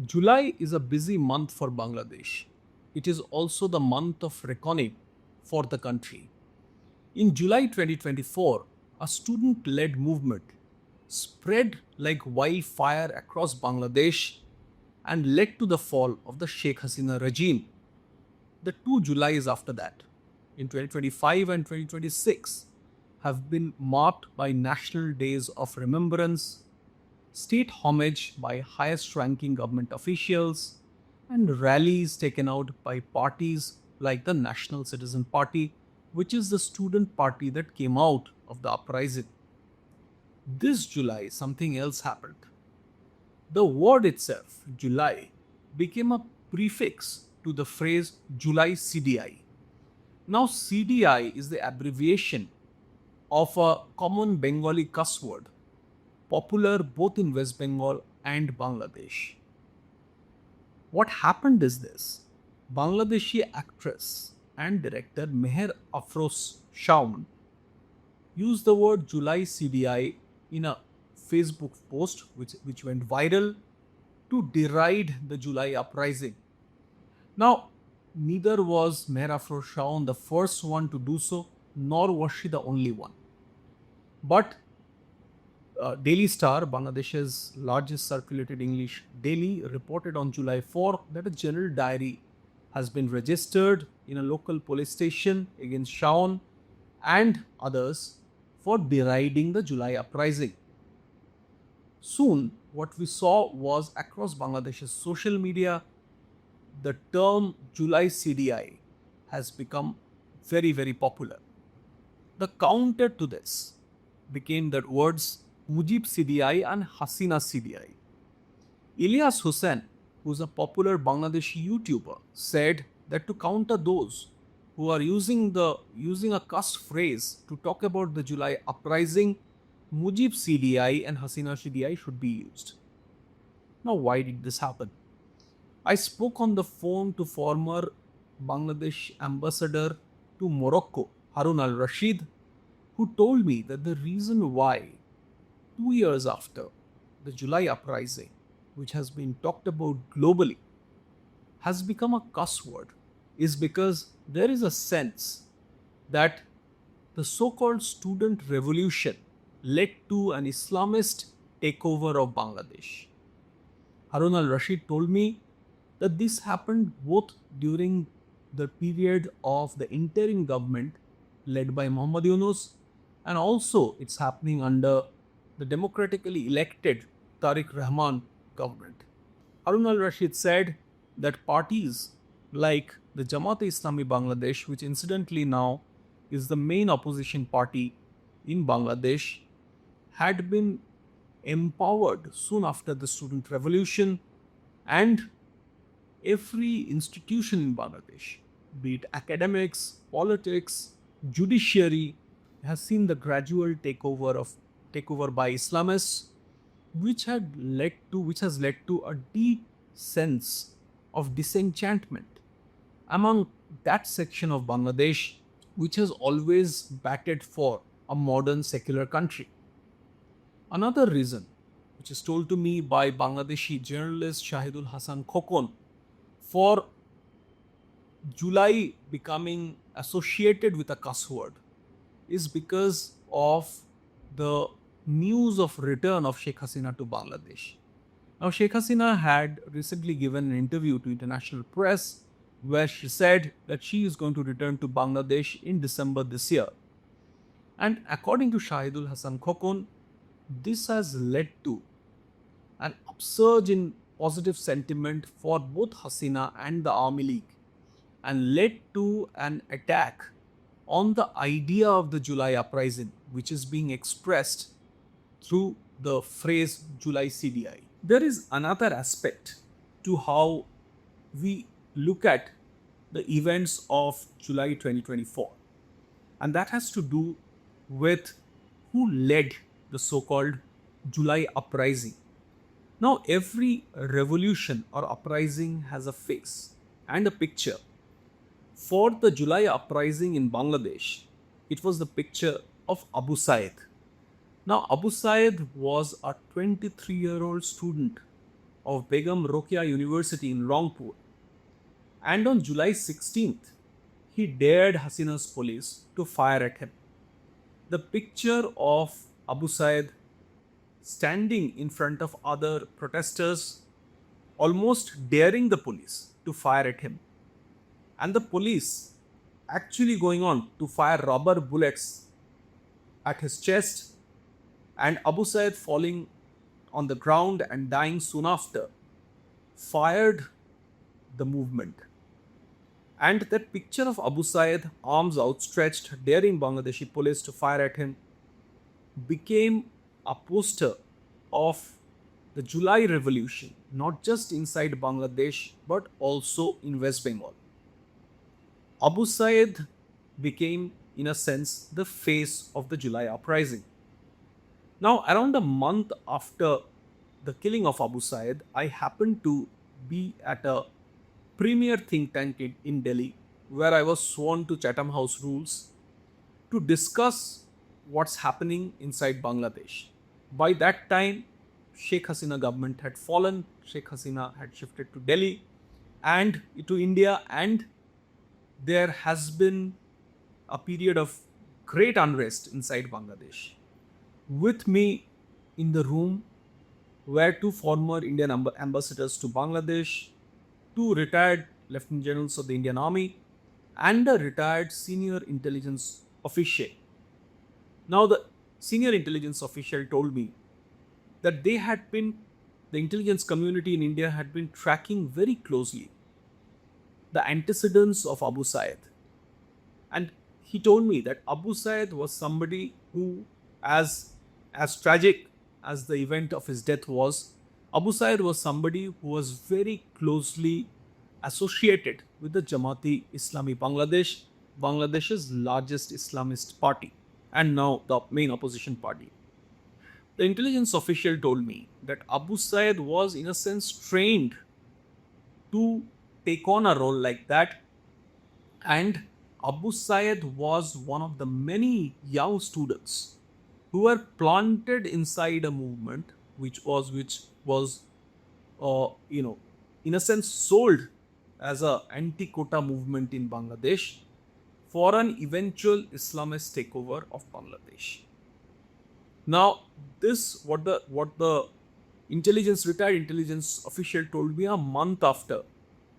July is a busy month for Bangladesh. It is also the month of reckoning for the country. In July 2024, a student led movement spread like wildfire across Bangladesh and led to the fall of the Sheikh Hasina regime. The two Julys after that, in 2025 and 2026, have been marked by national days of remembrance, state homage by highest ranking government officials, and rallies taken out by parties like the National Citizen Party, which is the student party that came out of the uprising. This July, something else happened. The word itself, July, became a prefix to the phrase July CDI. Now, CDI is the abbreviation of a common Bengali cuss word, popular both in West Bengal and Bangladesh. What happened is this: Bangladeshi actress and director Meher Afroz Shaun used the word July CDI in a Facebook post which went viral to deride the July uprising. Now, neither was Meher Afroz Shaun the first one to do so, nor was she the only one. But Daily Star, Bangladesh's largest circulated English daily, reported on July 4 that a general diary has been registered in a local police station against Shaun and others for deriding the July uprising. Soon, what we saw was across Bangladesh's social media, the term July CDI has become very, very popular. The counter to this became the words Mujib CDI and Hasina CDI. Ilyas Hussain, who is a popular Bangladeshi YouTuber, said that to counter those who are using a cuss phrase to talk about the July uprising, Mujib CDI and Hasina CDI should be used. Now, why did this happen? I spoke on the phone to former Bangladesh ambassador to Morocco, Harun al Rashid, who told me that the reason why 2 years after the July uprising, which has been talked about globally, has become a cuss word is because there is a sense that the so called student revolution led to an Islamist takeover of Bangladesh. Harun al Rashid told me that this happened both during the period of the interim government led by Muhammad Yunus, and also it's happening under the democratically elected Tariq Rahman government. Harun al Rashid said that parties like the Jamaat-e-Islami Bangladesh, which incidentally now is the main opposition party in Bangladesh, had been empowered soon after the student revolution, and every institution in Bangladesh, be it academics, politics, judiciary, has seen the gradual takeover by Islamists, which has led to a deep sense of disenchantment among that section of Bangladesh which has always batted for a modern secular country. Another reason, which is told to me by Bangladeshi journalist Shahidul Hassan Khokon, for July becoming associated with a cuss word is because of the news of return of Sheikh Hasina to Bangladesh. Now, Sheikh Hasina had recently given an interview to international press where she said that she is going to return to Bangladesh in December this year. And according to Shahidul Hassan Khokon, this has led to an upsurge in positive sentiment for both Hasina and the Army League and led to an attack on the idea of the July uprising, which is being expressed through the phrase July CDI. There is another aspect to how we look at the events of July 2024, and that has to do with who led the so called July uprising. Now, every revolution or uprising has a face and a picture. For the July uprising in Bangladesh, it was the picture of Abu Saiad. Now, Abu Saiad was a 23-year-old student of Begum Rokeya University in Rangpur. And on July 16th, he dared Hasina's police to fire at him. The picture of Abu Saiad standing in front of other protesters, almost daring the police to fire at him, and the police actually going on to fire rubber bullets at his chest, and Abu Saiad falling on the ground and dying soon after, fired the movement. And that picture of Abu Saiad, arms outstretched, daring Bangladeshi police to fire at him, became a poster of the July Revolution, not just inside Bangladesh but also in West Bengal. Abu Saiad became, in a sense, the face of the July uprising. Now, around a month after the killing of Abu Saiad, I happened to be at a premier think tank in Delhi where I was sworn to Chatham House rules to discuss what's happening inside Bangladesh. By that time, Sheikh Hasina government had fallen, Sheikh Hasina had shifted to Delhi and to India, and there has been a period of great unrest inside Bangladesh. With me in the room were two former Indian ambassadors to Bangladesh, two retired lieutenant generals of the Indian Army, and a retired senior intelligence official. Now, the senior intelligence official told me that the intelligence community in India had been tracking very closely the antecedents of Abu Saiad. And he told me that Abu Saiad was somebody who, as tragic as the event of his death was, Abu Saiad was somebody who was very closely associated with the Jamaat-e Islami Bangladesh, Bangladesh's largest Islamist party, and now the main opposition party. The intelligence official told me that Abu Saiad was, in a sense, trained to take on a role like that, and Abu Saiad was one of the many young students who were planted inside a movement which was in a sense sold as a anti-quota movement in Bangladesh for an eventual Islamist takeover of Bangladesh. Now, this what the retired intelligence official told me a month after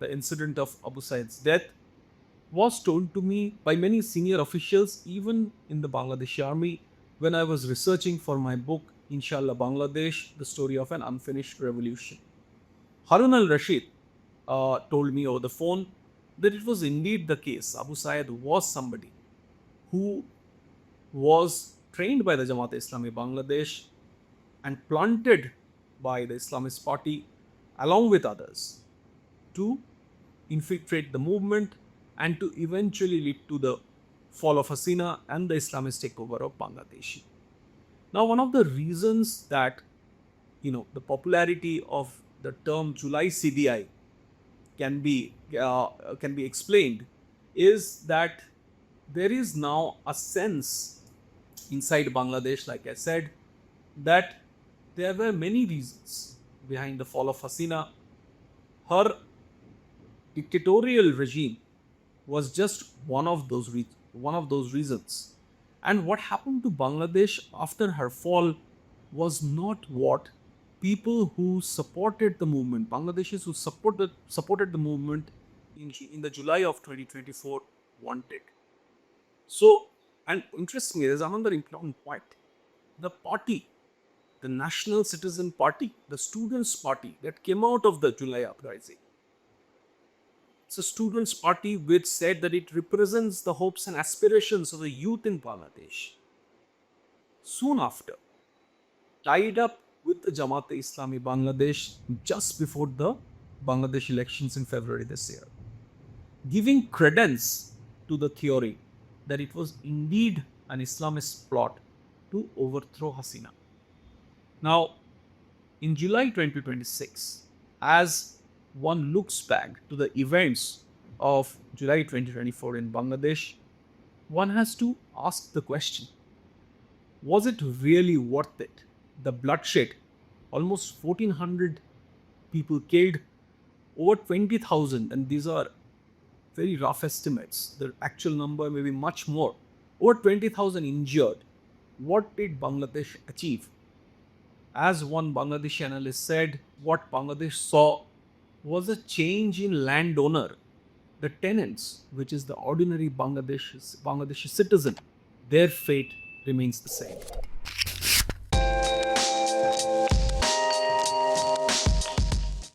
the incident of Abu Saiad's death was told to me by many senior officials, even in the Bangladeshi army, when I was researching for my book, Inshallah Bangladesh, the story of an unfinished revolution. Harun al-Rashid told me over the phone that it was indeed the case. Abu Saiad was somebody who was trained by the Jamaat Islami Bangladesh and planted by the Islamist party along with others to infiltrate the movement and to eventually lead to the fall of Hasina and the Islamist takeover of Bangladesh. Now, one of the reasons that the popularity of the term July CDI can be explained is that there is now a sense inside Bangladesh, like I said, that there were many reasons behind the fall of Hasina. Her dictatorial regime was just one of those reasons. And what happened to Bangladesh after her fall was not what people who supported the movement, Bangladeshis who supported the movement in the July of 2024 wanted. So, and interestingly, there's another important point. The party, the National Citizen Party, the Students' Party that came out of the July uprising, it's a students' party which said that it represents the hopes and aspirations of the youth in Bangladesh. Soon after, tied up with the Jamaat-e Islami Bangladesh just before the Bangladesh elections in February this year, giving credence to the theory that it was indeed an Islamist plot to overthrow Hasina. Now, in July 2026, as one looks back to the events of July 2024 in Bangladesh, one has to ask the question, was it really worth it? The bloodshed, almost 1400 people killed, over 20,000, and these are very rough estimates. The actual number may be much more. Over 20,000 injured. What did Bangladesh achieve? As one Bangladeshi analyst said, what Bangladesh saw was a change in landowner. The tenants, which is the ordinary Bangladeshi citizen, their fate remains the same.